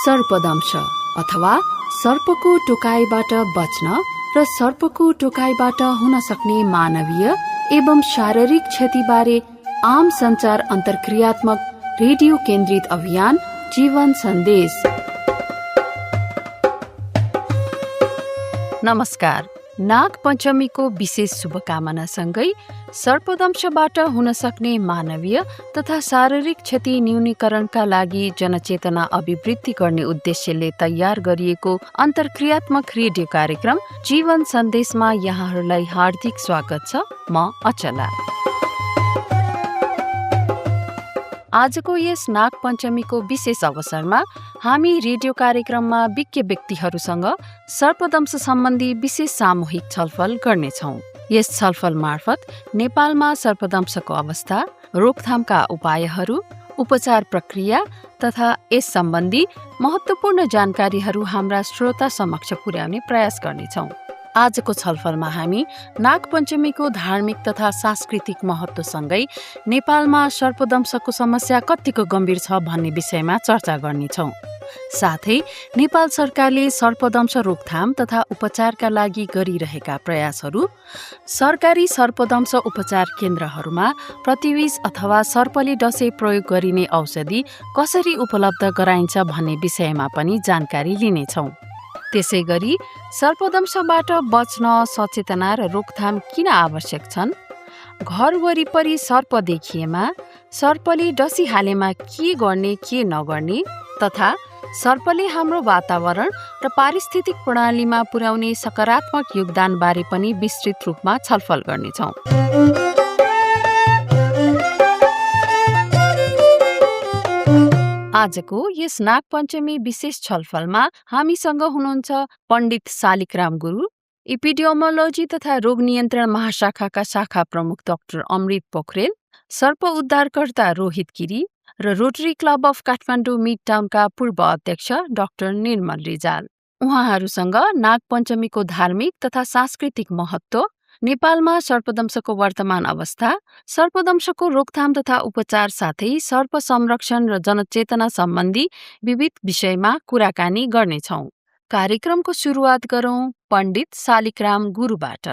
सर्पदंश अथवा सर्पको टोकाइबाट बच्न र सर्पको टोकाइबाट हुन सक्ने मानवीय एवं शारीरिक क्षतिबारे आम संचार अन्तर्क्रियात्मक रेडियो केन्द्रित अभियान जीवन सन्देश। नमस्कार। नाग पञ्चमीको विशेष शुभकामनासँगै सर्पदंशबाट हुन सक्ने मानवीय तथा शारीरिक क्षति न्यूनीकरणका लागि जनचेतना अभिवृद्धि गर्ने उद्देश्यले तयार गरिएको अन्तर्क्रियात्मक रेडियो कार्यक्रम जीवन सन्देशमा यहाँहरूलाई हार्दिक स्वागत छ। म अचला। आजको यस नाग पञ्चमीको विशेष अवसरमा हामी रेडियो कार्यक्रममा विज्ञ व्यक्तिहरूसँग सर्पदंश सम्बन्धी विशेष सामूहिक छलफल गर्नेछौँ। यस छलफल मार्फत नेपालमा सर्पदंशको अवस्था, रोकथामका उपायहरू, उपचार प्रक्रिया तथा यस सम्बन्धी महत्त्वपूर्ण जानकारीहरू हाम्रा श्रोता समक्ष पुर्याउने प्रयास गर्नेछौँ। आजको छलफलमा हामी नाग पञ्चमीको धार्मिक तथा सांस्कृतिक महत्त्वसँगै नेपालमा सर्पदंशको समस्या कतिको गम्भीर छ भन्ने विषयमा चर्चा गर्नेछौँ। साथै नेपाल सरकारले सर्पदंश रोकथाम तथा उपचारका लागि गरिरहेका प्रयासहरू, सरकारी सर्पदंश उपचार केन्द्रहरूमा प्रतिविष अथवा सर्पले डसे प्रयोग गरिने औषधि कसरी उपलब्ध गराइन्छ भन्ने विषयमा पनि जानकारी लिनेछौँ। त्यसै गरी सर्पदंशबाट बच्न सचेतना र रोकथाम किन आवश्यक छन्, घर वरिपरि सर्प देखिएमा सर्पले डसिहालेमा के गर्ने के नगर्ने तथा सर्पले हाम्रो वातावरण र पारिस्थितिक प्रणालीमा पुर्याउने सकारात्मक योगदान बारे पनि विस्तृत रूपमा छलफल गर्नेछौँ। आजको यस नाग पञ्चमी विशेष छलफलमा हामीसँग हुनुहुन्छ पण्डित शालिग्राम गुरु, इपिडियोमोलोजी तथा रोग नियन्त्रण महाशाखाका शाखा प्रमुख डाक्टर अमृत पोखरेल, सर्प उद्धारकर्ता रोहित गिरी र rotary club of Kathmandu mid town पूर्व अध्यक्ष डाक्टर निर्मल रिजाल। उहाँहरूसँग नाग पञ्चमीको धार्मिक तथा सांस्कृतिक महत्त्व, नेपालमा सर्पदंशको वर्तमान अवस्था, सर्पदंशको रोकथाम तथा उपचार साथै सर्प संरक्षण र जनचेतना सम्बन्धी विविध विषयमा कुराकानी गर्नेछौँ। कार्यक्रमको सुरुवात गरौँ पण्डित शालिग्राम गुरुबाट।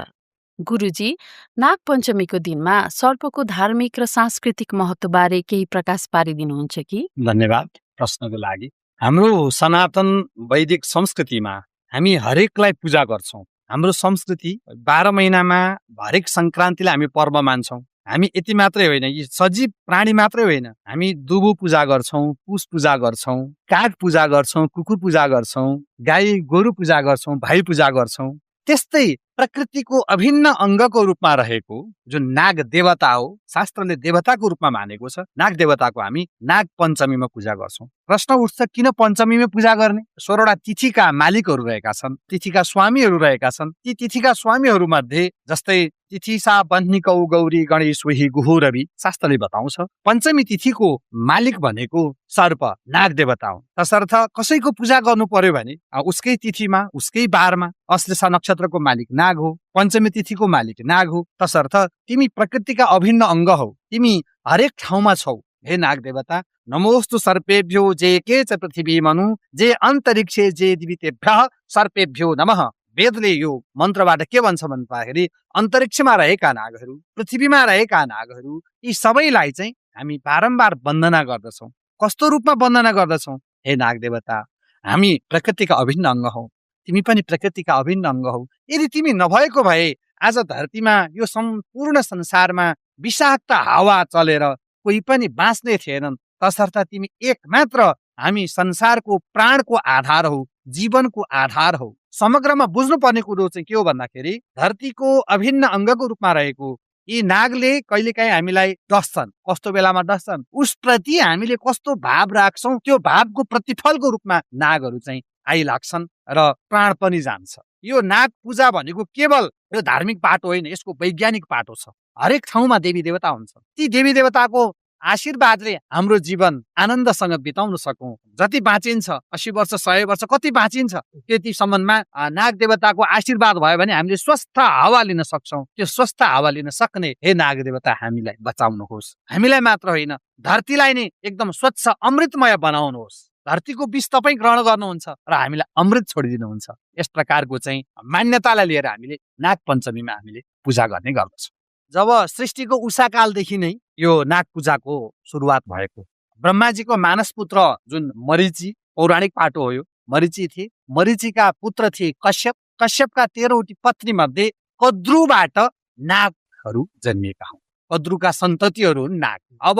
गुरुजी, नाग पञ्चमीको दिनमा सर्पको धार्मिक र सांस्कृतिक महत्त्वबारे केही प्रकाश पारिदिनुहुन्छ कि? धन्यवाद प्रश्नको लागि। हाम्रो सनातन वैदिक संस्कृतिमा हामी हरेकलाई पूजा गर्छौँ। हाम्रो संस्कृति 12 महिनामा हरेक सङ्क्रान्तिलाई हामी पर्व मान्छौँ। हामी यति मात्रै होइन, यी सजीव प्राणी मात्रै होइन, हामी दुबु पूजा गर्छौँ, पुष पूजा गर्छौँ, काग पूजा गर्छौँ, कुकुर पूजा गर्छौँ, गाई गोरु पूजा गर्छौँ, भाइ पूजा गर्छौँ। त्यस्तै प्रकृतिको अभिन्न अङ्गको रूपमा रहेको जुन नाग देवता हो, शास्त्रले देवताको रूपमा मानेको छ, नाग देवताको हामी नाग पञ्चमीमा पूजा गर्छौँ। प्रश्न उठ्छ, किन पञ्चमीमा पूजा गर्ने? 16वटा तिथिका मालिकहरू रहेका छन्, तिथिका स्वामीहरू रहेका छन्। ती तिथिका स्वामीहरू मध्ये जस्तै तिथिसा बन्निकौ गौरी गणेश सोही गुहो रवि, शास्त्रले बताउँछ पञ्चमी तिथिको मालिक भनेको सर्प नाग देवता हो। तसर्थ कसैको पूजा गर्नु पर्यो भने उसकै तिथिमा, उसकै बारमा, अश्लेषा नक्षत्रको मालिक नाग हो, पञ्चमी तिथिको मालिक नाग हो। तसर्थ तिमी प्रकृतिका अभिन्न अङ्ग हौ, तिमी हरेक ठाउँमा छौ। हे नाग देवता, नमोस्तु सर्पेभ्यो जे के च पृथ्वी मनु जे अन्तरिक्षे जे दिवितेभ्यः सर्पेभ्यो नमः। वेदले यो मन्त्रबाट के भन्छ भन्दाखेरि अन्तरिक्षमा रहेका नागहरू, पृथ्वीमा रहेका नागहरू, यी सबैलाई चाहिँ हामी बारम्बार वन्दना गर्दछौँ। कस्तो रूपमा वन्दना गर्दछौँ? हे नाग देवता, हामी प्रकृतिका अभिन्न अङ्ग हौ, तिमी पनि प्रकृतिका अभिन्न अङ्ग हौ। यदि तिमी नभएको भए आज धरतीमा यो सम्पूर्ण संसारमा विषाक्त हावा चलेर कोही पनि बाँच्ने थिएनन्। तसर्थ तिमी एक मात्र हामी संसारको प्राणको आधार हौ, जीवनको आधार हौ। समग्रमा बुझ्नुपर्ने कुरो चाहिँ के हो भन्दाखेरि धरतीको अभिन्न अङ्गको रूपमा रहेको यी नागले कहिलेकाहीँ हामीलाई डस्छन्। कस्तो बेलामा डस्छन्? उसप्रति हामीले कस्तो भाव राख्छौँ, त्यो भावको प्रतिफलको रूपमा नागहरू चाहिँ आइलाग्छन् र प्राण पनि जान्छ। यो नाग पूजा भनेको केवल यो धार्मिक पाटो होइन, यसको वैज्ञानिक पाटो छ। हरेक ठाउँमा देवी देवता हुन्छ। ती देवी देवताको आशीर्वादले हाम्रो जीवन आनन्दसँग बिताउन सकौँ। जति बाँचिन्छ 80 वर्ष 100 वर्ष कति बाँचिन्छ, त्यतिसम्ममा नाग देवताको आशीर्वाद भयो भने हामीले स्वस्थ हावा लिन सक्छौँ। त्यो स्वस्थ हावा लिन सक्ने हे नाग देवता हामीलाई बचाउनुहोस्। हामीलाई मात्र होइन, धरतीलाई नै एकदम स्वच्छ अमृतमय बनाउनुहोस्। धरतीको विष तपाईँ ग्रहण गर्नुहुन्छ र हामीलाई अमृत छोडिदिनुहुन्छ। यस प्रकारको चाहिँ मान्यतालाई लिएर हामीले नाग पञ्चमीमा हामीले पूजा गर्ने गर्दछौँ। जब सृष्टिको उषाकालदेखि नै यो नाग पूजाको सुरुवात भएको, ब्रह्माजीको मानस पुत्र जुन मरीची, पौराणिक पाटो हो यो, मरीची थिए। मरीचीका पुत्र थिए कश्यप। कश्यपका 13वटी पत्नी मध्ये कद्रुबाट नागहरू जन्मिएका हुन्। कद्रुका सन्ततिहरू हुन् नाग। अब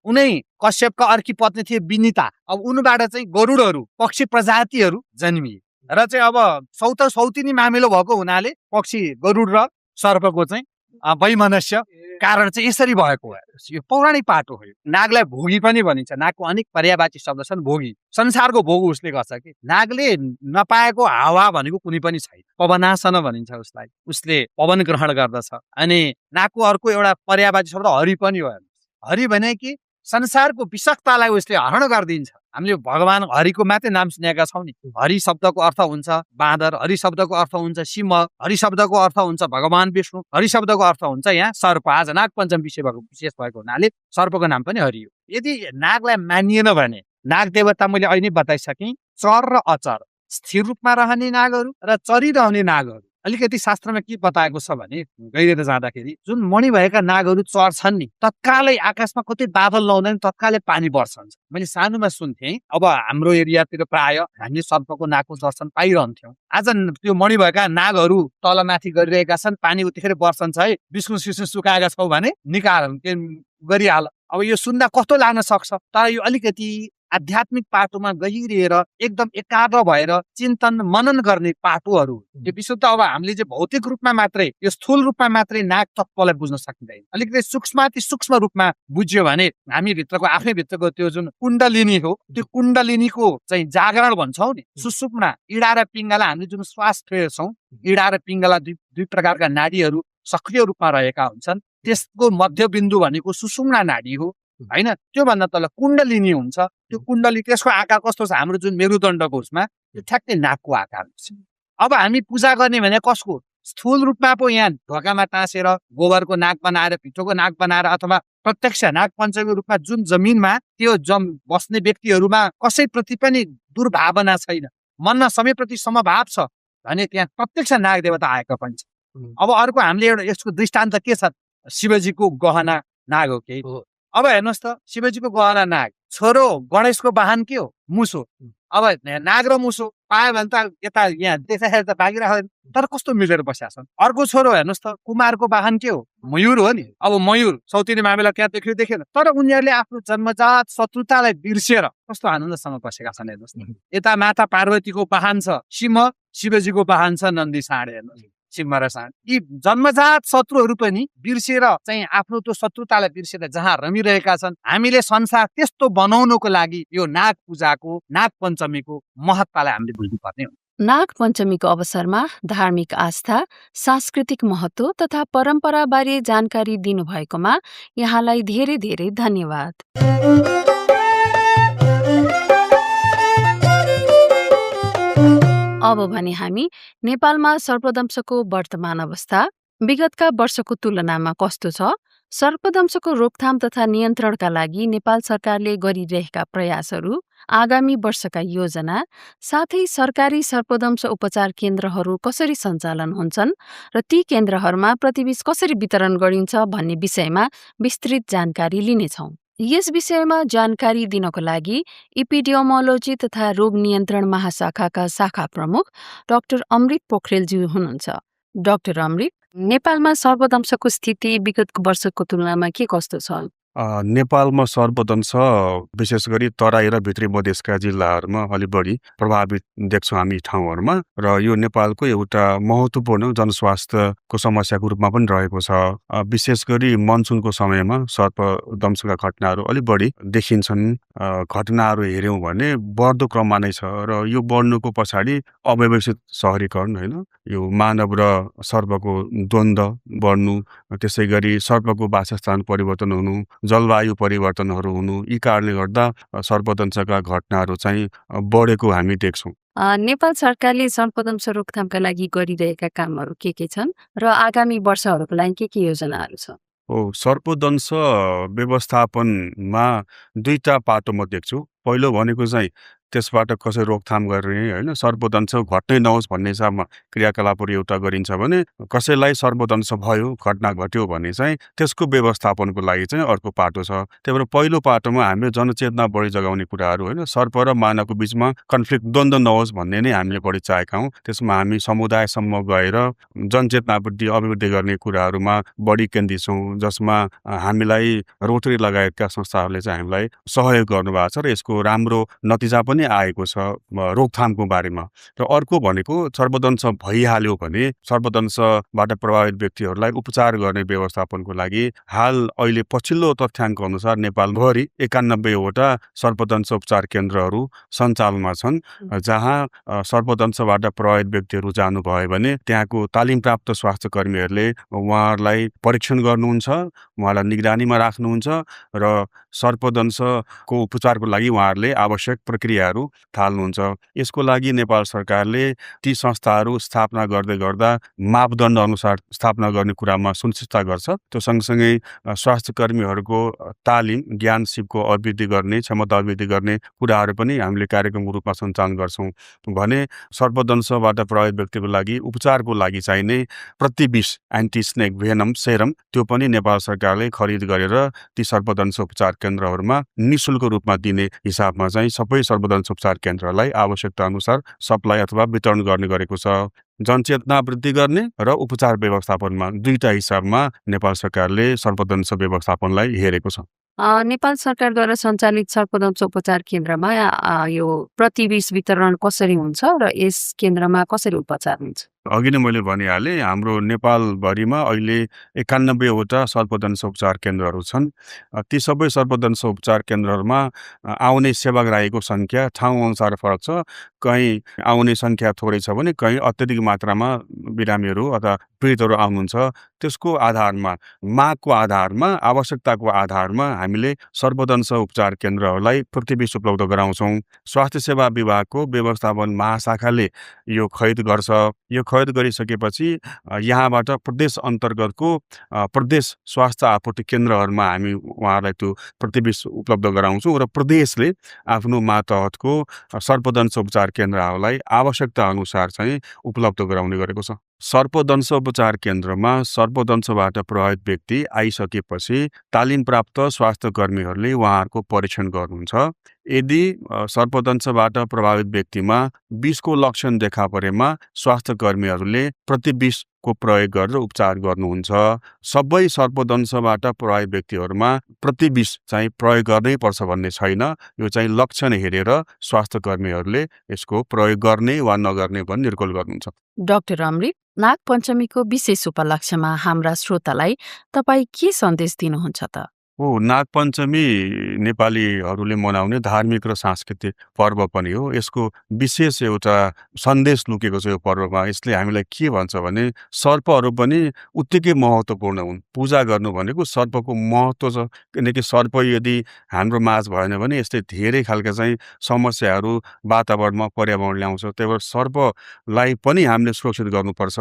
उनै कश्यपका अर्की पत्नी थिए विनिता। अब उनबाट चाहिँ गरुडहरू, पक्षी प्रजातिहरू जन्मिए र चाहिँ अब सौतिनी मामिलो भएको हुनाले पक्षी गरुड र सर्पको चाहिँ वैमनस्य कारण चाहिँ यसरी भएको हो। यो पौराणिक पाटो हो। नागलाई भोगी पनि भनिन्छ। नागको अनेक पर्यायवाची शब्द छन्। भोगी, संसारको भोग उसले गर्छ कि। नागले नपाएको हावा भनेको कुनै पनि छैन। पवनासन भनिन्छ उसलाई। उसले पवन ग्रहण गर्दछ। अनि नागको अर्को एउटा पर्यायवाची शब्द हरि पनि हो। हरि भने कि संसारको विषक्तालाई उसले हरण गरिदिन्छ। हामीले भगवान हरिको मात्रै नाम सुनेका छौँ नि। हरि शब्दको अर्थ हुन्छ बाँदर, हरि शब्दको अर्थ हुन्छ सिंह, हरि शब्दको अर्थ हुन्छ भगवान विष्णु, हरि शब्दको अर्थ हुन्छ यहाँ सर्प। आज नाग पञ्चमी विशेष भएको हुनाले सर्पको नाम पनि हरि हो। यदि नागलाई मानिएन भने नाग देवता मैले अहिले नै बताइसकेँ, चर र अचर, स्थिर रूपमा रहने नागहरू र चरिरहने नागहरू। अलिकति शास्त्रमा के बताएको छ भने गहिरेर जाँदाखेरि जुन मणि भएका नागहरू चर्छन् नि, तत्कालै आकाशमा कतै बादल लाउँदैन, तत्कालै पानी बर्छन्छ। मैले सानोमा सुन्थेँ। अब हाम्रो एरियातिर प्राय हामीले सर्पको नागको दर्शन पाइरहन्थ्यौँ। आज त्यो मणि भएका नागहरू तलमाथि गरिरहेका छन्, पानी उतिखेर बर्छन्छ है। विष्णु सिष्णु सुकाएका छौ भने निकाल गरिहाल। अब यो सुन्दा कस्तो लाग्न सक्छ, तर यो अलिकति आध्यात्मिक पाटोमा गहिरिएर एकदम एकाग्र भएर चिन्तन मनन गर्ने पाटोहरू। यो विशुद्ध अब हामीले चाहिँ भौतिक रूपमा मात्रै, यो स्थूल रूपमा मात्रै नाग तत्त्वलाई बुझ्न सकिँदैन। अलिकति सूक्ष्म रूपमा बुझ्यो भने हामी भित्रको आफै भित्रको त्यो जुन कुण्डलिनी हो, त्यो कुण्डलिनीको चाहिँ जागरण भन्छौँ नि। सुषुम्ना, इडा र पिङ्गला, हामीले जुन श्वास फेर्छौँ, इडा र पिङ्गला दुई प्रकारका नाडीहरू सक्रिय रूपमा रहेका हुन्छन्। त्यसको मध्यबिन्दु भनेको सुषुम्ना नाडी हो होइन। त्योभन्दा तल कुण्डलिनी हुन्छ। त्यो कुण्डली, त्यसको आकार कस्तो छ, हाम्रो जुन मेरुदण्डको उसमा त्यो ठ्याक्कै नागको आकार हुन्छ। अब हामी पूजा गर्ने भने कसको, स्थूल रूपमा पो यहाँ ढोकामा टाँसेर गोबरको नाग बनाएर, पिठोको नाग बनाएर, अथवा प्रत्यक्ष नाग पञ्चमीको रूपमा जुन जमिनमा त्यो बस्ने व्यक्तिहरूमा कसैप्रति पनि दुर्भावना छैन, मनमा सबैप्रति समभाव छ भने त्यहाँ प्रत्यक्ष नाग देवता आएका पनि छ। अब अर्को हामीले एउटा यसको दृष्टान्त के छ, शिवजीको गहना नाग हो केही। अब हेर्नुहोस् त, शिवजीको गहना नाग, छोरो गणेशको वाहन के हो, मुसो। अब नाग र मुसो पायो भने त यता यहाँ देख्दाखेरि त भागिरहेको, तर कस्तो मिलेर बसेका छन्। अर्को छोरो हेर्नुहोस् त, कुमारको वाहन के हो, मयूर हो नि। अब मयूर सौतिनी मामिला त्यहाँ देखेन, तर उनीहरूले आफ्नो जन्मजात शत्रुतालाई बिर्सेर कस्तो आनन्दसँग बसेका छन्। हेर्नुहोस् न, यता माता पार्वतीको वाहन छ सिंह, शिवजीको वाहन छ नन्दी साँडे। हेर्नुहोस्, सिंह र साँड, यी जन्मजात शत्रुहरू पनि बिर्सेर चाहिँ आफ्नो त्यो शत्रुतालाई बिर्सेर जहाँ रमिरहेका छन्। हामीले संसार त्यस्तो बनाउनको लागि यो नाग पूजाको, नाग पञ्चमीको महत्तालाई हामीले बुझ्नुपर्ने हो। नाग पञ्चमीको अवसरमा धार्मिक आस्था, सांस्कृतिक महत्त्व तथा परम्पराबारे जानकारी दिनुभएकोमा यहाँलाई धेरै धेरै धन्यवाद। अब भने हामी नेपालमा सर्पदंशको वर्तमान अवस्था, विगतका वर्षको तुलनामा कस्तो छ, सर्पदंशको रोकथाम तथा नियन्त्रणका लागि नेपाल सरकारले गरिरहेका प्रयासहरू, आगामी वर्षका योजना, साथै सरकारी सर्पदंश उपचार केन्द्रहरू कसरी सञ्चालन हुन्छन् र ती केन्द्रहरूमा प्रतिविष कसरी वितरण गरिन्छ भन्ने विषयमा विस्तृत जानकारी लिनेछौँ। यस विषयमा जानकारी दिनको लागि इपिडियोमोलोजी तथा रोग नियन्त्रण महाशाखाका शाखा प्रमुख डाक्टर अमृत पोखरेलज्यू हुनुहुन्छ। डाक्टर अमृत, नेपालमा सर्पदंशको स्थिति विगतको वर्षको तुलनामा के कस्तो छ? नेपालमा सर्पदंश विशेष गरी तराई र भित्री मधेसका जिल्लाहरूमा अलि बढी प्रभावित देख्छौँ हामी ठाउँहरूमा, र यो नेपालको एउटा महत्त्वपूर्ण जनस्वास्थ्यको समस्याको रूपमा पनि रहेको छ। विशेष गरी मनसुनको समयमा सर्पदंशका घटनाहरू अलि बढी देखिन्छन्। घटनाहरू हेऱ्यौँ भने बढ्दो क्रममा नै छ, र यो बढ्नुको पछाडि अव्यवस्थित सहरीकरण होइन, यो मानव र सर्पको द्वन्द्व बढ्नु, त्यसै गरी सर्पको वासस्थान परिवर्तन हुनु, जलवायु परिवर्तनहरू हुनु, यी कारणले गर्दा सर्पदंशका घटनाहरू चाहिँ बढेको हामी देख्छौँ। नेपाल सरकारले सर्पदंश रोकथामका लागि गरिरहेका कामहरू के छन् र आगामी वर्षहरूको लागि के योजनाहरू छ? सर्पदंश व्यवस्थापनमा 2टा पाटो म देख्छु। पहिलो भनेको चाहिँ त्यसबाट कसरी रोकथाम गर्ने होइन, सर्पदंश घट्नै नहोस् भन्ने हिसाबमा क्रियाकलापहरू एउटा गरिन्छ भने कसैलाई सर्पदंश भयो, घटना घट्यो भने चाहिँ त्यसको व्यवस्थापनको लागि चाहिँ अर्को पाटो छ। त्यही भएर पहिलो पाटोमा हामीले जनचेतना बढी जगाउने कुराहरू होइन, सर्प र मानवको बिचमा कन्फ्लिक्ट द्वन्द्व नहोस् भन्ने नै हामीले बढी चाहेका हौँ। त्यसमा हामी समुदायसम्म गएर जनचेतनावृद्धि अभिवृद्धि गर्ने कुराहरूमा बढी केन्द्रित छौँ, जसमा हामीलाई रोटरी लगायतका संस्थाहरूले चाहिँ हामीलाई सहयोग गर्नुभएको छ र यसको राम्रो नतिजा पनि आएको छ रोकथामको बारेमा। र अर्को भनेको सर्पदंश भइहाल्यो भने सर्पदंशबाट प्रभावित व्यक्तिहरूलाई उपचार गर्ने व्यवस्थापनको लागि हाल अहिले पछिल्लो तथ्याङ्क अनुसार नेपालभरि 91वटा सर्पदंश उपचार केन्द्रहरू सञ्चालनमा छन्, जहाँ सर्पदंशबाट प्रभावित व्यक्तिहरू जानुभयो भने त्यहाँको तालिम प्राप्त स्वास्थ्य कर्मीहरूले उहाँहरूलाई परीक्षण गर्नुहुन्छ, उहाँलाई निगरानीमा राख्नुहुन्छ र सर्पदंशको उपचारको लागि उहाँहरूले आवश्यक प्रक्रियाहरू थाल्नुहुन्छ। यसको लागि नेपाल सरकारले ती संस्थाहरू स्थापना गर्दै गर्दा मापदण्ड अनुसार स्थापना गर्ने कुरामा सुनिश्चितता गर्छ। त्यो सँगसँगै स्वास्थ्य कर्मीहरूको तालिम, ज्ञान सिपको अभिवृद्धि गर्ने, क्षमता अभिवृद्धि गर्ने कुराहरू पनि हामीले कार्यक्रमको रूपमा सञ्चालन गर्छौँ भने सर्पदंशबाट प्रभावित व्यक्तिको लागि उपचारको लागि चाहिने प्रतिविष एन्टी स्नेक भेनम सेरम त्यो पनि नेपाल सरकारले खरिद गरेर ती सर्पदंश उपचार केन्द्रहरूमा निःशुल्क रूपमा दिने हिसाबमा चाहिँ सबै सर्पदंश उपचार केन्द्रहरूलाई आवश्यकता अनुसार सप्लाई अथवा वितरण गर्ने गरेको छ। जनचेतना वृद्धि गर्ने र उपचार व्यवस्थापनमा 2टा हिसाबमा नेपाल सरकारले सर्पदंश व्यवस्थापनलाई हेरेको छ। नेपाल सरकारद्वारा सञ्चालित सर्पदंश उपचार केन्द्रमा यो प्रतिविष वितरण कसरी हुन्छ र यस केन्द्रमा कसरी उपचार हुन्छ? अघि नै मैले भनिहालेँ, हाम्रो नेपालभरिमा अहिले 91वटा सर्पदंश उपचार केन्द्रहरू छन्। ती सबै सर्पदंश उपचार केन्द्रहरूमा आउने सेवाग्राहीको सङ्ख्या ठाउँअनुसार फरक छ। कहीँ आउने सङ्ख्या थोरै छ भने कहीँ अत्यधिक मात्रामा बिरामीहरू अथवा पीडितहरू आउनुहुन्छ। त्यसको आधारमा, मागको आधारमा, आवश्यकताको आधारमा हामीले सर्पदंश उपचार केन्द्रहरूलाई प्रतिविष उपलब्ध गराउँछौँ। स्वास्थ्य सेवा विभागको व्यवस्थापन महाशाखाले यो खरिद गर्छ। यो खरिद गरिसकेपछि यहाँबाट प्रदेश अन्तर्गतको प्रदेश स्वास्थ्य आपूर्ति केन्द्रहरूमा हामी उहाँहरूलाई त्यो प्रतिविष उपलब्ध गराउँछौँ र प्रदेशले आफ्नो मातहतको सर्पदंश उपचार केन्द्रहरूलाई आवश्यकता अनुसार चाहिँ उपलब्ध गराउने गरेको छ। सर्पदंश उपचार केन्द्रमा सर्पदंशबाट प्रभावित व्यक्ति आइसकेपछि तालिम प्राप्त स्वास्थ्य कर्मीहरूले उहाँहरूको परीक्षण गर्नुहुन्छ। यदि सर्पदंशबाट प्रभावित व्यक्तिमा विषको लक्षण देखा परेमा स्वास्थ्य कर्मीहरूले प्रतिविषको प्रयोग गरेर उपचार गर्नुहुन्छ। सबै सर्पदंशबाट प्रभावित व्यक्तिहरूमा प्रतिविष चाहिँ प्रयोग गर्नै पर्छ भन्ने छैन। यो चाहिँ लक्षण हेरेर स्वास्थ्य कर्मीहरूले यसको प्रयोग गर्ने वा नगर्ने भनी निर्कुल गर्नुहुन्छ। डाक्टर अमृत, नागपञ्चमीको विशेष उपलक्ष्यमा हाम्रा श्रोतालाई तपाईँ के सन्देश दिनुहुन्छ त? नागपञ्चमी नेपालीहरूले मनाउने धार्मिक र सांस्कृतिक पर्व पनि हो। यसको विशेष एउटा सन्देश लुकेको छ यो पर्वमा। यसले हामीलाई के भन्छ भने सर्पहरू पनि उत्तिकै महत्त्वपूर्ण हुन्। पूजा गर्नु भनेको सर्पको महत्त्व छ, किनकि सर्प यदि हाम्रो माझ भएन भने यसले धेरै खालका चाहिँ समस्याहरू वातावरणमा पर्यावरण ल्याउँछ। त्यही भएर सर्पलाई पनि हामीले सुरक्षित गर्नुपर्छ।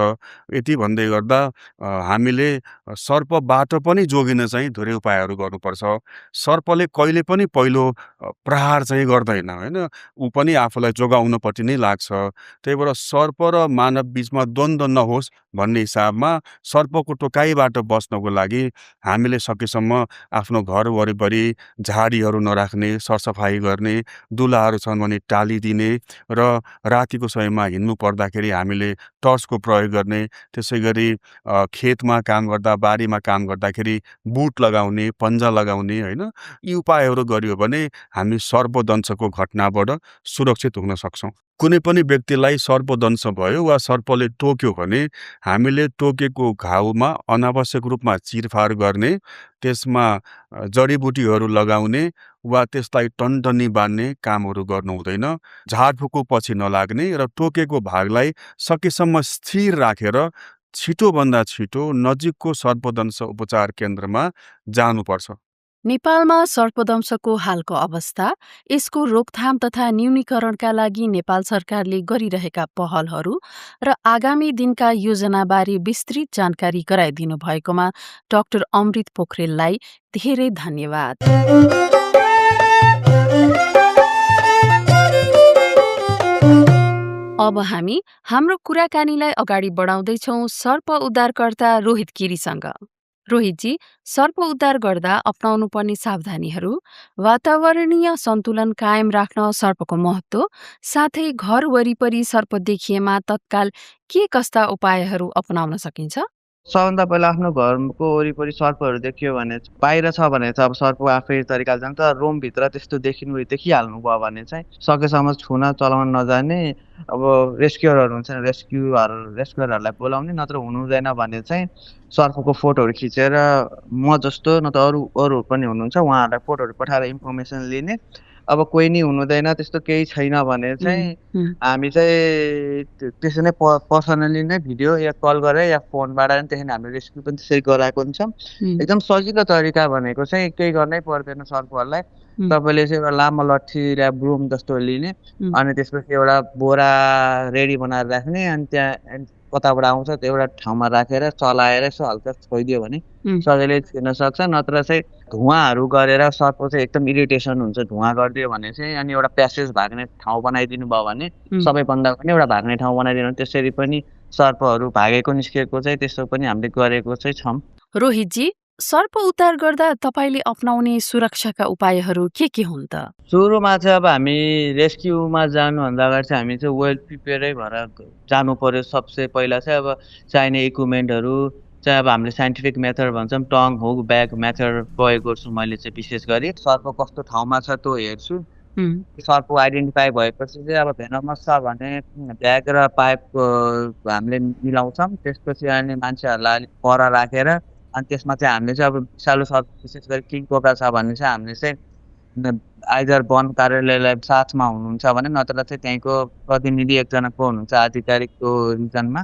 यति भन्दै गर्दा हामीले सर्पबाट पनि जोगिन चाहिँ धेरै उपायहरू गर्नुपर्छ। सर्पले कहिले पनि पहिलो प्रहार चाहिँ गर्दैन होइन, ऊ पनि आफूलाई जोगाउनपट्टि नै लाग्छ। त्यही भएर सर्प र मानव बिचमा द्वन्द्व नहोस् भन्ने हिसाबमा सर्पको टोकाइबाट बच्नको लागि हामीले सकेसम्म आफ्नो घर वरिपरि झाडीहरू नराख्ने, सरसफाइ गर्ने, दुलाहरू छन् भने टालिदिने र रातिको समयमा हिँड्नु पर्दाखेरि हामीले टर्चको प्रयोग गर्ने। त्यसै गरी खेतमा काम गर्दा, बारीमा काम गर्दाखेरि बुट लगाउने, पन्जा लगाउने होइन, यी उपायहरू गरियो भने हामी सर्पदंशको घटनाबाट सुरक्षित हुन सक्छौँ। कुनै पनि व्यक्तिलाई सर्पदंश भयो वा सर्पले टोक्यो भने हामीले टोकेको घाउमा अनावश्यक रूपमा चिरफार गर्ने, त्यसमा जडीबुटीहरू लगाउने वा त्यसलाई टनटनी बान्ने कामहरू गर्नु हुँदैन। झारफुको पछि नलाग्ने र टोकेको भागलाई सकेसम्म स्थिर राखेर छिटोभन्दा छिटो नजिकको सर्पदंश उपचार केन्द्रमा जानुपर्छ। नेपालमा सर्पदंशको हालको अवस्था, यसको रोकथाम तथा न्यूनीकरणका लागि नेपाल सरकारले गरिरहेका पहलहरू र आगामी दिनका योजनाबारे विस्तृत जानकारी गराइदिनु भएकोमा डाक्टर अमृत पोखरेललाई धेरै धन्यवाद। अब हामी हाम्रो कुराकानीलाई अगाडि बढाउँदैछौँ सर्प उद्धारकर्ता रोहित गिरीसँग। रोहितजी, सर्प उद्धार गर्दा अपनाउनुपर्ने सावधानीहरू, वातावरणीय सन्तुलन कायम राख्न सर्पको महत्त्व, साथै घर वरिपरि सर्प देखिएमा तत्काल के कस्ता उपायहरू अपनाउन सकिन्छ? सबभन्दा पहिला आफ्नो घरको वरिपरि सर्पहरू देखियो भने बाहिर छ भने चाहिँ अब सर्प आफै तरिकाले जान्छ, रुमभित्र त्यस्तो देखिहाल्नु भयो भने चाहिँ सकेसम्म छुन चलाउन नजाने। अब रेस्क्युरहरू हुन्छ रेस्क्युरहरूलाई बोलाउने, नत्र हुनुहुँदैन भने चाहिँ सर्पको फोटोहरू खिचेर म जस्तो न त अरू पनि हुनुहुन्छ उहाँहरूलाई फोटोहरू पठाएर इन्फर्मेसन लिने। अब कोही नि हुनुहुँदैन त्यस्तो केही छैन भने चाहिँ हामी चाहिँ त्यसरी नै पर्सनली नै भिडियो या कल गरेर या फोनबाट नि त्यसरी हामीले रेस्क्यु पनि त्यसरी गराएको हुन्छ। एकदम सजिलो तरिका भनेको चाहिँ केही गर्नै पर्दैन सर्पहरूलाई। तपाईँले चाहिँ एउटा लामो लट्ठी या ब्रुम जस्तो लिने, अनि त्यसपछि एउटा बोरा रेडी बनाएर राख्ने, अनि त्यहाँ कताबाट आउँछ त्यो एउटा ठाउँमा राखेर चलाएर यसो हल्का छोइदियो भने सजिलै छिर्न सक्छ। नत्र चाहिँ धुवाँहरू गरेर सर्प चाहिँ एकदम इरिटेसन हुन्छ धुवाँ गरिदियो भने चाहिँ, अनि एउटा प्यासेज भाग्ने ठाउँ बनाइदिनु भयो भने सबैभन्दा पनि एउटा भाग्ने ठाउँ बनाइदिनु, त्यसरी पनि सर्पहरू भागेको निस्केको चाहिँ त्यस्तो पनि हामीले गरेको चाहिँ छौँ। रोहितजी, सर्प उद्धार गर्दा तपाईँले अपनाउने सुरक्षाका उपायहरू के हुन् त? सुरुमा चाहिँ अब हामी रेस्क्युमा जानुभन्दा अगाडि चाहिँ हामी चाहिँ वेल प्रिपेयरै भएर जानु पर्यो। सबसे पहिला चाहिँ अब चाहिने इक्विपमेन्टहरू चाहिँ अब हामीले साइन्टिफिक मेथड भन्छौँ, टङ हुक ब्याग मेथड प्रयोग गर्छु मैले चाहिँ विशेष गरी। सर्प कस्तो ठाउँमा छ त्यो हेर्छु। सर्प आइडेन्टिफाई भएपछि चाहिँ अब भेनमस छ भने ब्याग र पाइपको हामीले मिलाउँछौँ। त्यसपछि अनि मान्छेहरूलाई अलिक पर राखेर अनि त्यसमा चाहिँ हामीले चाहिँ अब विषालु सर्प विशेष गरी किङ कोब्रा छ भने चाहिँ हामीले चाहिँ आइदर वन कार्यालयलाई साथमा हुनुहुन्छ भने, नत्र चाहिँ त्यहीँको प्रतिनिधि एकजनाको हुनुहुन्छ आधिकारिकको रिजनमा,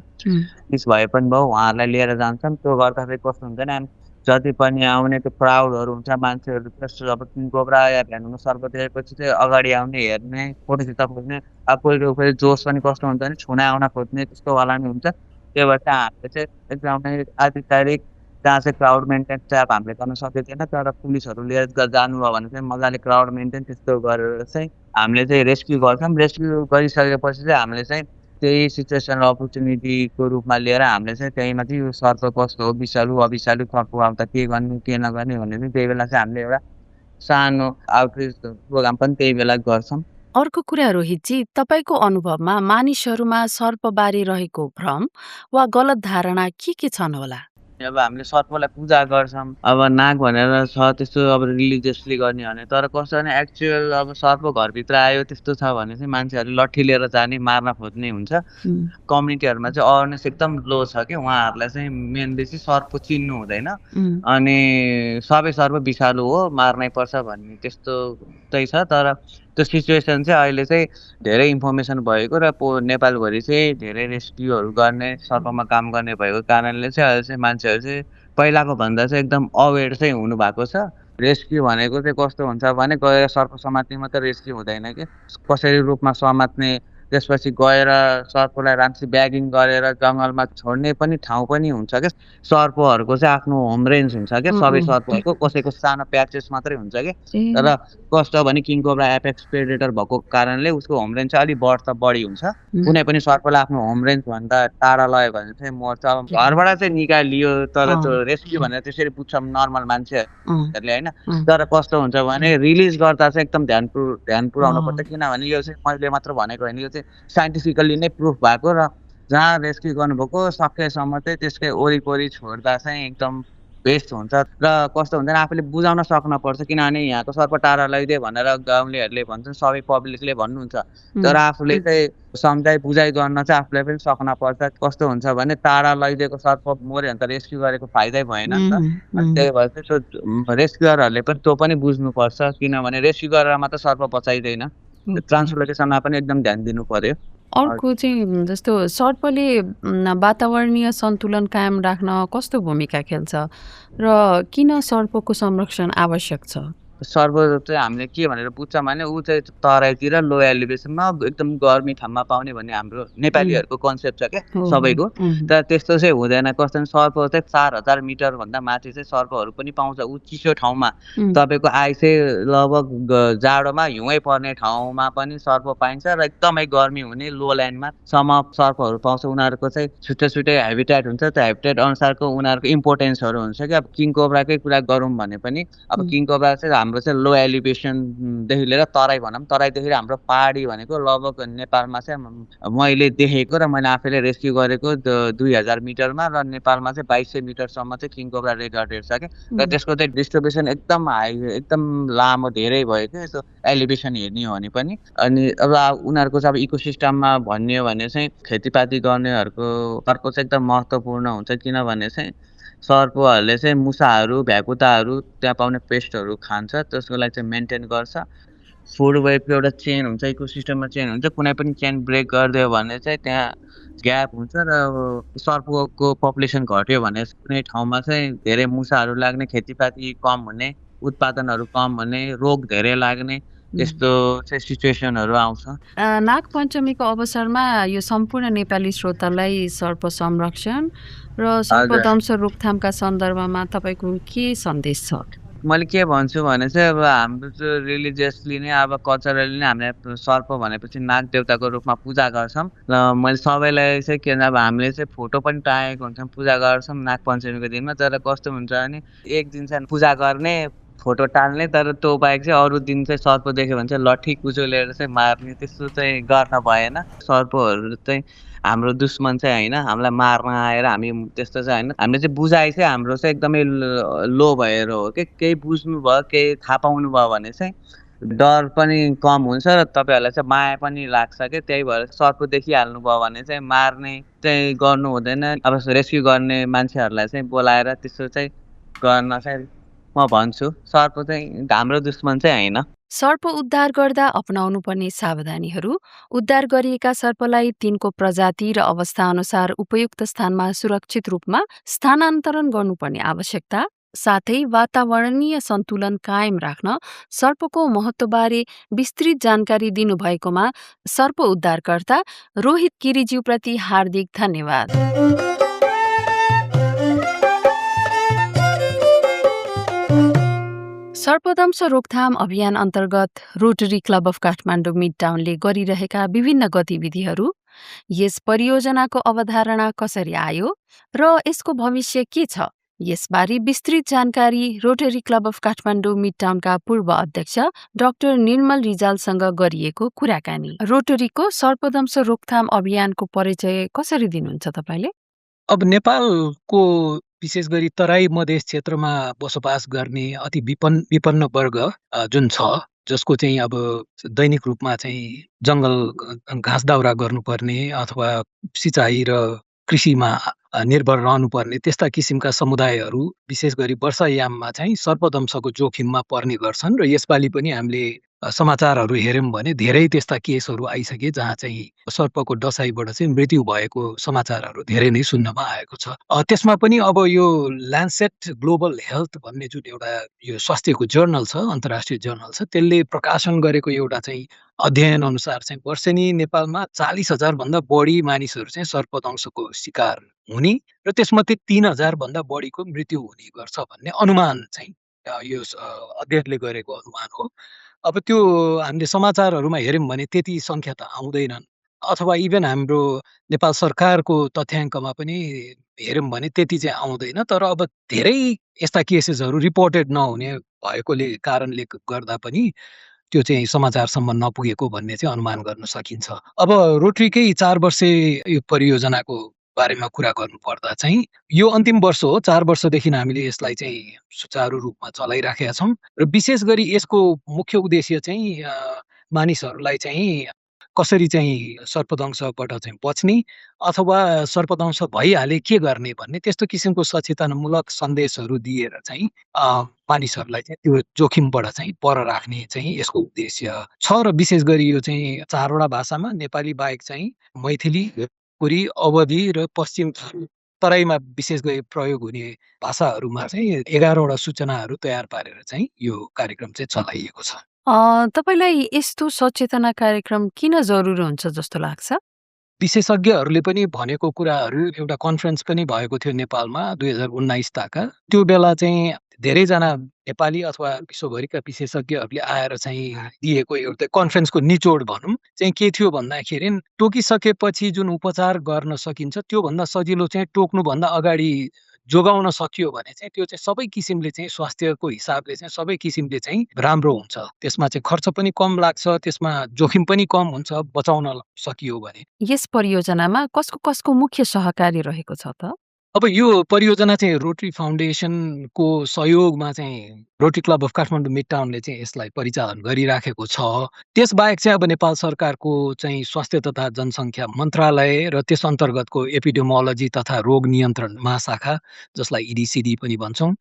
मिस भए पनि भयो उहाँहरूलाई लिएर जान्छौँ। त्यो गर्दाखेरि कस्तो हुन्छ भने जति पनि आउने त्यो क्राउडहरू हुन्छ मान्छेहरू, जस्तो अब किङ कोब्रा या भेनमस सर्प देखेपछि चाहिँ अगाडि आउने हेर्ने, फोटो खिच्न खोज्ने, अब कोही जोस पनि कस्तो हुन्छ भने छुन आउन खोज्ने त्यस्तोवाला नि हुन्छ। त्यो भएर चाहिँ हामीले चाहिँ एकदमै आधिकारिक जहाँ चाहिँ क्राउड मेन्टेन चाहिँ अब हामीले गर्न सकिँदैन, तर पुलिसहरू लिएर जानुभयो भने चाहिँ मजाले क्राउड मेन्टेन त्यस्तो गरेर चाहिँ हामीले चाहिँ रेस्क्यु गर्छौँ। रेस्क्यु गरिसकेपछि चाहिँ हामीले चाहिँ त्यही सिचुएसन अपर्च्युनिटीको रूपमा लिएर हामीले चाहिँ त्यहीमा चाहिँ यो सर्प कस्तो हो, विषालु अविषालु सर्प आउँदा के गर्ने के नगर्ने भने चाहिँ त्यही बेला चाहिँ हामीले एउटा सानो आउटरिच प्रोग्राम पनि त्यही बेला गर्छौँ। अर्को कुरा रोहितजी, तपाईँको अनुभवमा मानिसहरूमा सर्पबारे रहेको भ्रम वा गलत धारणा के छन् होला? अब हामीले सर्पलाई पूजा गर्छौँ, अब नाग भनेर छ त्यस्तो अब रिलिजियसली गर्ने भने, तर कस्तो भने एक्चुअल अब सर्प घरभित्र आयो त्यस्तो छ भने चाहिँ मान्छेहरूले लट्ठी लिएर जाने, मार्न खोज्ने हुन्छ। कम्युनिटीहरूमा चाहिँ अवेरनेस एकदम लो छ कि उहाँहरूलाई चाहिँ मेनली चाहिँ सर्प चिन्नु हुँदैन, अनि सबै सर्प विषालु हो मार्नै पर्छ भन्ने त्यस्तो चाहिँ छ। तर त्यो सिचुएसन चाहिँ अहिले चाहिँ धेरै इन्फर्मेसन भएको र नेपालभरि चाहिँ धेरै रेस्क्युहरू गर्ने सर्पमा काम गर्ने भएको कारणले चाहिँ अहिले चाहिँ मान्छेहरू चाहिँ पहिलाको भन्दा चाहिँ एकदम अवेर चाहिँ हुनुभएको छ। रेस्क्यु भनेको चाहिँ कस्तो हुन्छ भने गएर सर्प समात्ने मात्रै रेस्क्यु हुँदैन कि, कसरी रूपमा समात्ने, त्यसपछि गएर सर्पलाई राम्ररी ब्यागिङ गरेर जङ्गलमा छोड्ने पनि ठाउँ पनि हुन्छ क्या। सर्पहरूको चाहिँ आफ्नो होम रेन्ज हुन्छ क्या सबै सर्पहरूको, कसैको सानो प्याचेस मात्रै हुन्छ कि। तर कस्तो भने किङ कोब्रा एपेक्स प्रेडेटर भएको कारणले उसको होम रेन्ज चाहिँ अलिक बढी हुन्छ। कुनै पनि सर्पलाई आफ्नो होम रेन्ज भन्दा टाढा लयो भने चाहिँ मर्छ। अब घरबाट चाहिँ निकालियो, तर त्यो रेस्क्यु भनेर त्यसरी बुझ्छौँ नर्मल मान्छेहरूले होइन। तर कस्तो हुन्छ भने रिलिज गर्दा चाहिँ एकदम ध्यान पुऱ्याउनु पर्छ, किनभने यो चाहिँ मैले मात्र भनेको होइन, यो चाहिँ साइन्टिफिकल्ली नै प्रुफ भएको र जहाँ रेस्क्यु गर्नुभएको सकेसम्म चाहिँ त्यसकै वरिपरि छोड्दा चाहिँ एकदम बेस्ट हुन्छ। र कस्तो हुन्छ आफूले बुझाउन सक्नुपर्छ, किनभने यहाँको सर्प टाढा लैदियो भनेर गाउँलेहरूले भन्छन्, सबै पब्लिकले भन्नुहुन्छ, तर आफूले चाहिँ सम्झाइ बुझाइ गर्न चाहिँ आफूलाई पनि सक्नुपर्छ। कस्तो हुन्छ भने टाढा लैदिएको सर्प मऱ्यो भने त रेस्क्यु गरेको फाइदै भएन नि त। त्यही भएर चाहिँ त्यो रेस्क्युरहरूले पनि त्यो पनि बुझ्नुपर्छ, किनभने रेस्क्यु गरेर मात्र सर्प बचाइँदैन, ट्रान्सलोकेसनमा पनि एकदम ध्यान दिनु पर्यो। अर्को चाहिँ जस्तो सर्पले वातावरणीय सन्तुलन कायम राख्न कस्तो भूमिका खेल्छ र किन सर्पको संरक्षण आवश्यक छ? सर्प चाहिँ हामीले के भनेर बुझ्छ भने ऊ चाहिँ तराईतिर लो एलिभेसनमा एकदम गर्मी ठाउँमा पाउने भन्ने हाम्रो नेपालीहरूको कन्सेप्ट छ क्या सबैको। तर त्यस्तो चाहिँ हुँदैन। कस्तो भने सर्प चाहिँ 4000 मिटरभन्दा माथि चाहिँ सर्पहरू पनि पाउँछ। ऊ चिसो ठाउँमा तपाईँको आइ चाहिँ लगभग जाडोमा हिउँै पर्ने ठाउँमा पनि सर्प पाइन्छ र एकदमै गर्मी हुने लो ल्यान्डमा सम्म सर्पहरू पाउँछ। उनीहरूको चाहिँ छुट्टै छुट्टै हेबिटेट हुन्छ। त्यो हेबिटेट अनुसारको उनीहरूको इम्पोर्टेन्सहरू हुन्छ कि अब किङ कोब्राकै कुरा गरौँ भने पनि अब किङ कोब्रा चाहिँ हाम्रो चाहिँ लो एलिभेसनदेखि लिएर तराई भनौँ, तराईदेखि हाम्रो पहाडी भनेको लगभग नेपालमा चाहिँ मैले देखेको र मैले आफैले रेस्क्यु गरेको 2000 मिटरमा र नेपालमा चाहिँ 2200 मिटरसम्म चाहिँ किङ कोब्रा रेकर्डेड छ कि। र त्यसको चाहिँ डिस्ट्रिब्युसन एकदम हाई, एकदम लामो धेरै भयो क्या यसो एलिभेसन हेर्ने हो भने पनि। अनि अब उनीहरूको चाहिँ अब इकोसिस्टममा भन्ने हो भने चाहिँ खेतीपाती गर्नेहरूको अर्को चाहिँ एकदम महत्त्वपूर्ण हुन्छ। किनभने चाहिँ सर्पहरूले चाहिँ मुसाहरू, भ्याकुताहरू, त्यहाँ पाउने पेस्टहरू खान्छ। त्यसको लागि चाहिँ मेन्टेन गर्छ। फुड वेबको एउटा चेन हुन्छ, इकोसिस्टममा चेन हुन्छ। कुनै पनि चेन ब्रेक गरिदियो भने चाहिँ त्यहाँ ग्याप हुन्छ र सर्पको पपुलेसन घट्यो भने कुनै ठाउँमा चाहिँ धेरै मुसाहरू लाग्ने, खेतीपाती कम हुने, उत्पादनहरू कम हुने, रोग धेरै लाग्ने, यस्तो चाहिँ सिचुएसनहरू आउँछ। नागपञ्चमीको अवसरमा यो सम्पूर्ण नेपाली श्रोतालाई सर्प संरक्षण र सर्पदंश रोकथामका सन्दर्भमा तपाईँको के सन्देश छ? मैले के भन्छु भने चाहिँ अब हाम्रो चाहिँ रिलिजियसली नै अब कल्चरली नै हामीले सर्प भनेपछि नाग देवताको रूपमा पूजा गर्छौँ। र मैले सबैलाई चाहिँ के अब हामीले चाहिँ फोटो पनि टाँगेको हुन्छौँ, पूजा गर्छौँ नागपञ्चमीको दिनमा। तर कस्तो हुन्छ भने एक दिन चाहिँ पूजा गर्ने, फोटो टाल्ने, तर त्यो बाहेक चाहिँ अरू दिन चाहिँ सर्प देख्यो भने चाहिँ लट्ठी कुचो लिएर चाहिँ मार्ने, त्यस्तो चाहिँ गर्न भएन। सर्पहरू चाहिँ हाम्रो दुश्मन चाहिँ होइन, हामीलाई मार्न आएर हामी त्यस्तो चाहिँ होइन। हामीले चाहिँ बुझाइ चाहिँ हाम्रो चाहिँ एकदमै लो भएर हो कि केही बुझ्नु भयो, केही थाहा पाउनु भयो भने चाहिँ डर पनि कम हुन्छ र तपाईँहरूलाई चाहिँ माया पनि लाग्छ कि। त्यही भएर सर्प देखिहाल्नु भयो भने चाहिँ मार्ने चाहिँ गर्नु हुँदैन। अब रेस्क्यु गर्ने मान्छेहरूलाई चाहिँ बोलाएर त्यस्तो चाहिँ गर्न चाहिँ म भन्छु। सर्प चाहिँ हाम्रो दुश्मन चाहिँ होइन। सर्प उद्धार गर्दा अपनाउनु पर्ने सावधानीहरू। उद्धार गरिएका सर्पलाई तिनको प्रजाति र अवस्था अनुसार उपयुक्त स्थानमा सुरक्षित रूपमा स्थानान्तरण गर्नुपर्ने आवश्यकता, साथै वातावरणीय सन्तुलन कायम राख्न सर्पको महत्त्वबारे विस्तृत जानकारी दिनुभएकोमा सर्प उद्धारकर्ता रोहित गिरिज्यूप्रति हार्दिक धन्यवाद। सर्पदंश रोकथाम अभियान अन्तर्गत रोटरी क्लब अफ काठमाडौँ मिडटाउनले गरिरहेका विभिन्न गतिविधिहरू, यस परियोजनाको अवधारणा कसरी आयो र यसको भविष्य के छ, यसबारे विस्तृत जानकारी रोटरी क्लब अफ काठमाडौँ मिडटाउनका पूर्व अध्यक्ष डाक्टर निर्मल रिजालसँग गरिएको कुराकानी। रोटरीको सर्पदंश रोकथाम अभियानको परिचय कसरी दिनुहुन्छ तपाईँले? अब नेपालको विशेष गरी तराई मधेस क्षेत्रमा बसोबास गर्ने अति विपन्न वर्ग जुन छ, जसको चाहिँ अब दैनिक रूपमा चाहिँ जङ्गल घाँस दाउरा गर्नुपर्ने अथवा सिँचाइ र कृषिमा निर्भर रहनुपर्ने त्यस्ता किसिमका समुदायहरू विशेष गरी वर्षायाममा चाहिँ सर्पदंशको जोखिममा पर्ने गर्छन्। र यसपालि पनि हामीले समाचारहरू हेऱ्यौँ भने धेरै त्यस्ता केसहरू आइसके जहाँ चाहिँ सर्पको डसाइबाट चाहिँ मृत्यु भएको समाचारहरू धेरै नै सुन्नमा आएको छ। त्यसमा पनि अब यो ल्यान्सेट ग्लोबल हेल्थ भन्ने जुन एउटा यो स्वास्थ्यको जर्नल छ, अन्तर्राष्ट्रिय जर्नल छ, त्यसले प्रकाशन गरेको एउटा चाहिँ अध्ययन अनुसार चाहिँ वर्षेनी नेपालमा 40,000 भन्दा बढी मानिसहरू चाहिँ सर्पदंशको शिकार हुने र त्यसमध्ये 3,000 भन्दा बढीको मृत्यु हुने गर्छ भन्ने अनुमान चाहिँ यो अध्ययनले गरेको अनुमान हो। अब त्यो हामीले समाचारहरूमा हेऱ्यौँ भने त्यति सङ्ख्या त आउँदैनन्, अथवा इभन हाम्रो नेपाल सरकारको तथ्याङ्कमा पनि हेऱ्यौँ भने त्यति चाहिँ आउँदैन। तर अब धेरै यस्ता केसेसहरू रिपोर्टेड नहुने भएकोले कारणले गर्दा पनि त्यो चाहिँ समाचारसम्म नपुगेको भन्ने चाहिँ अनुमान गर्न सकिन्छ। अब रोटरीकै 4 वर्षे यो परियोजनाको बारेमा कुरा गर्नु पर्दा चाहिँ यो अन्तिम वर्ष हो। 4 वर्षदेखि हामीले यसलाई चाहिँ सुचारू रूपमा चलाइराखेका छौँ र विशेष गरी यसको मुख्य उद्देश्य चाहिँ मानिसहरूलाई चाहिँ कसरी चाहिँ सर्पदंशबाट चाहिँ बच्ने अथवा सर्पदंश भइहाले के गर्ने भन्ने त्यस्तो किसिमको सचेतनामूलक सन्देशहरू दिएर चाहिँ मानिसहरूलाई चाहिँ त्यो जोखिमबाट चाहिँ पर राख्ने चाहिँ यसको उद्देश्य छ। र विशेष गरी यो चाहिँ 4वटा भाषामा नेपाली बाहेक चाहिँ मैथिली, भोजपुरी, अवधी र पश्चिम तराईमा विशेष गरी प्रयोग हुने भाषाहरूमा चाहिँ 11वटा सूचनाहरू तयार पारेर चाहिँ यो कार्यक्रम चाहिँ चलाइएको छ। तपाईँलाई यस्तो सचेतना कार्यक्रम किन जरुरी हुन्छ जस्तो लाग्छ? विशेषज्ञहरूले पनि भनेको कुराहरू एउटा कन्फरेन्स पनि भएको थियो नेपालमा 2019 ताका। त्यो बेला चाहिँ धेरैजना नेपाली अथवा विश्वभरिका विशेषज्ञहरूले आएर चाहिँ दिएको एउटा कन्फरेन्सको निचोड भनौँ चाहिँ के थियो भन्दाखेरि टोकिसकेपछि जुन उपचार गर्न सकिन्छ त्योभन्दा सजिलो चाहिँ टोक्नुभन्दा अगाडि जोगाउन सकियो भने चाहिँ त्यो चाहिँ सबै किसिमले चाहिँ स्वास्थ्यको हिसाबले चाहिँ सबै किसिमले चाहिँ राम्रो हुन्छ। त्यसमा चाहिँ खर्च पनि कम लाग्छ, त्यसमा जोखिम पनि कम हुन्छ बचाउन सकियो भने। यस परियोजनामा कसको मुख्य सहकारी रहेको छ त? अब यो परियोजना चाहिँ रोटरी फाउन्डेसनको सहयोगमा चाहिँ Rotary club of Kathmandu Mid टाउनले चाहिँ यसलाई परिचालन गरिराखेको छ। त्यसबाहेक चाहिँ अब नेपाल सरकारको चाहिँ स्वास्थ्य तथा जनसङ्ख्या मन्त्रालय र त्यस अन्तर्गतको एपिडेमोलोजी तथा रोग नियन्त्रण महाशाखा जसलाई इडिसिडी पनि भन्छौँ,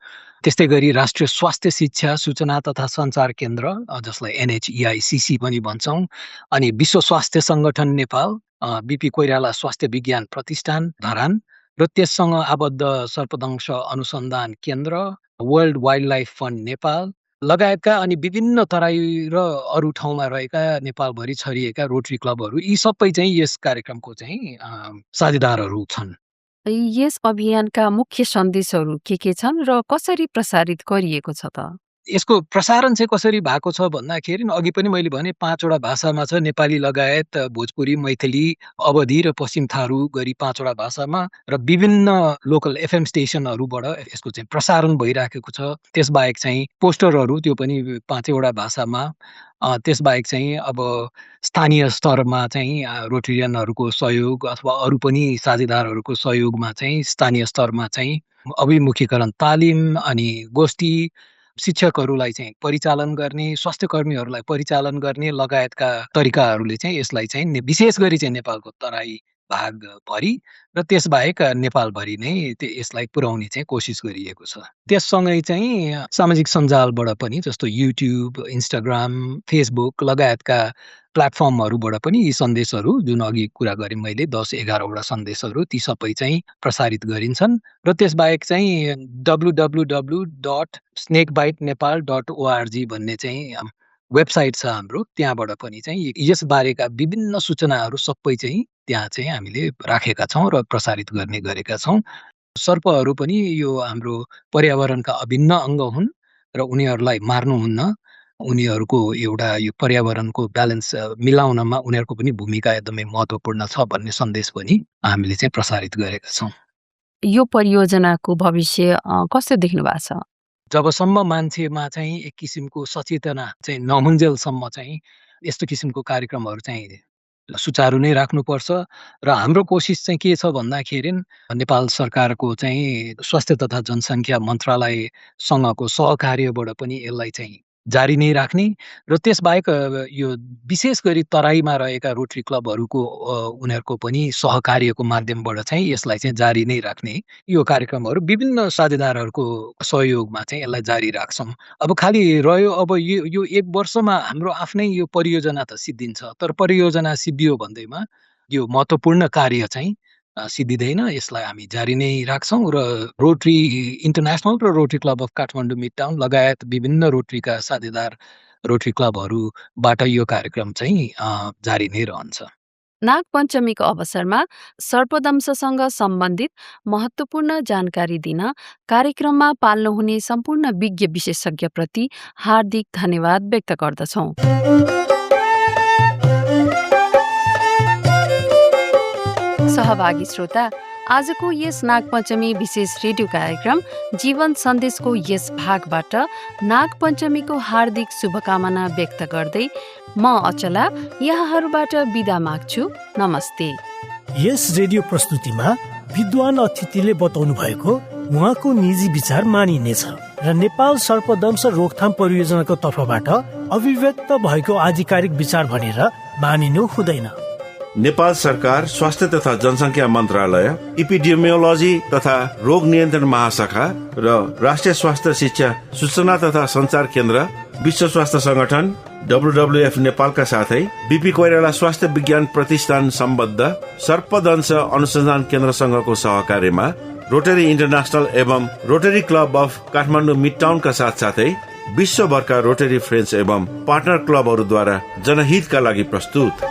त्यस्तै गरी राष्ट्रिय स्वास्थ्य शिक्षा सूचना तथा सञ्चार केन्द्र जसलाई NHEICC पनि भन्छौँ, अनि विश्व स्वास्थ्य सङ्गठन नेपाल, बिपी कोइराला स्वास्थ्य विज्ञान प्रतिष्ठान धरान र त्यससँग आबद्ध सर्पदंश अनुसन्धान केन्द्र, world wild life fund Nepal लगायतका अनि विभिन्न तराई र अरू ठाउँमा रहेका नेपालभरि छरिएका रोटरी क्लबहरू यी सबै चाहिँ यस कार्यक्रमको चाहिँ साझेदारहरू छन्। यस अभियानका मुख्य सन्देशहरू के छन् र कसरी प्रसारित गरिएको छ त? यसको प्रसारण चाहिँ कसरी भएको छ भन्दाखेरि अघि पनि मैले भने 5वटा भाषामा छ, नेपाली लगायत भोजपुरी, मैथिली, अवधी र पश्चिम थारू गरी 5वटा भाषामा र विभिन्न लोकल FM स्टेसनहरूबाट यसको चाहिँ प्रसारण भइराखेको छ। त्यसबाहेक चाहिँ पोस्टरहरू त्यो पनि 5वटा भाषामा। त्यसबाहेक चाहिँ अब स्थानीय स्तरमा चाहिँ रोटेरियनहरूको सहयोग अथवा अरू पनि साझेदारहरूको सहयोगमा चाहिँ स्थानीय स्तरमा चाहिँ अभिमुखीकरण तालिम अनि गोष्ठी, शिक्षकहरूलाई चाहिँ परिचालन गर्ने, स्वास्थ्य कर्मीहरूलाई परिचालन गर्ने लगायतका तरिकाहरूले चाहिँ यसलाई चाहिँ विशेष गरी चाहिँ नेपालको तराई भागभरि र त्यसबाहेक नेपालभरि नै यसलाई पुर्याउने चाहिँ कोसिस गरिएको छ। त्यससँगै चाहिँ सामाजिक सञ्जालबाट पनि जस्तो युट्युब, इन्स्टाग्राम, फेसबुक लगायतका प्लेटफर्महरूबाट पनि यी सन्देशहरू जुन अघि कुरा गरेँ मैले 10-11वटा सन्देशहरू ती सबै चाहिँ प्रसारित गरिन्छन्। र त्यसबाहेक चाहिँ www.snakebitenepal.org भन्ने चाहिँ वेबसाइट छ हाम्रो, त्यहाँबाट पनि चाहिँ यसबारेका विभिन्न सूचनाहरू सबै चाहिँ त्यहाँ चाहिँ हामीले राखेका छौँ र प्रसारित गर्ने गरेका छौँ। सर्पहरू पनि यो हाम्रो पर्यावरणका अभिन्न अङ्ग हुन् र उनीहरूलाई मार्नुहुन्न। उनीहरूको एउटा यो पर्यावरणको ब्यालेन्स मिलाउनमा उनीहरूको पनि भूमिका एकदमै महत्त्वपूर्ण छ भन्ने सन्देश पनि हामीले चाहिँ प्रसारित गरेका छौँ। यो परियोजनाको भविष्य कसरी देख्नु भएको छ? जबसम्म मान्छेमा चाहिँ एक किसिमको सचेतना चाहिँ नहुन्जेलसम्म चाहिँ यस्तो किसिमको कार्यक्रमहरू चाहिँ सुचारू नै राख्नुपर्छ। र हाम्रो कोसिस चाहिँ के छ भन्दाखेरि नेपाल सरकारको चाहिँ स्वास्थ्य तथा जनसङ्ख्या मन्त्रालयसँगको सहकार्यबाट पनि यसलाई चाहिँ जारी नै राख्ने र त्यसबाहेक यो विशेष गरी तराईमा रहेका रोटरी क्लबहरूको उनीहरूको पनि सहकार्यको माध्यमबाट चाहिँ यसलाई चाहिँ जारी नै राख्ने। यो कार्यक्रमहरू विभिन्न साझेदारहरूको सहयोगमा चाहिँ यसलाई जारी राख्छौँ। अब खालि रह्यो अब यो 1 वर्षमा हाम्रो आफ्नै यो परियोजना त सिद्धिन्छ, तर परियोजना सिद्धियो भन्दैमा यो महत्त्वपूर्ण कार्य चाहिँ सिद्धिँदैन। यसलाई हामी जारी नै राख्छौँ र रोटरी इन्टरनेसनल र rotary club of Kathmandu mid town लगायत विभिन्न रोटरीका साझेदार रोटरी क्लबहरूबाट यो कार्यक्रम चाहिँ जारी नै रहन्छ। नागपञ्चमीको अवसरमा सर्पदंशसँग सम्बन्धित महत्त्वपूर्ण जानकारी दिन कार्यक्रममा पाल्नुहुने सम्पूर्ण विज्ञ विशेषज्ञप्रति हार्दिक धन्यवाद व्यक्त गर्दछौँ। सहभागी श्रोता, आजको यस नागपञ्चमी विशेष रेडियो कार्यक्रम जीवन सन्देशको यस भागबाट नागपञ्चमीको हार्दिक शुभकामना व्यक्त गर्दै म अचला यहाँहरूबाट बिदा माग्छु। नमस्ते। यस रेडियो प्रस्तुतिमा विद्वान अतिथिले बताउनु भएको उहाँको निजी विचार मानिनेछ र नेपाल सर्पदंश रोकथाम परियोजनाको तर्फबाट अभिव्यक्त भएको आधिकारिक विचार भनेर मानिनु हुँदैन। नेपाल सरकार स्वास्थ्य तथा जनसङ्ख्या मन्त्रालय, इपिडेमियोलोजी तथा रोग नियन्त्रण महाशाखा र राष्ट्रिय स्वास्थ्य शिक्षा सूचना तथा संचार केन्द्र, विश्व स्वास्थ्य संगठन WWF नेपालका साथै बीपी कोइराला स्वास्थ्य विज्ञान प्रतिष्ठान सम्बद्ध सर्पदंश अनुसन्धान केन्द्रसँगको सहकार्यमा रोटरी इन्टरनेसनल एवं रोटरी क्लब अफ काठमाडौँ मिडटाउनका साथसाथै विश्वभरका रोटरी फ्रेन्ड्स एवं पार्टनर क्लबहरूद्वारा जनहितका लागि प्रस्तुत।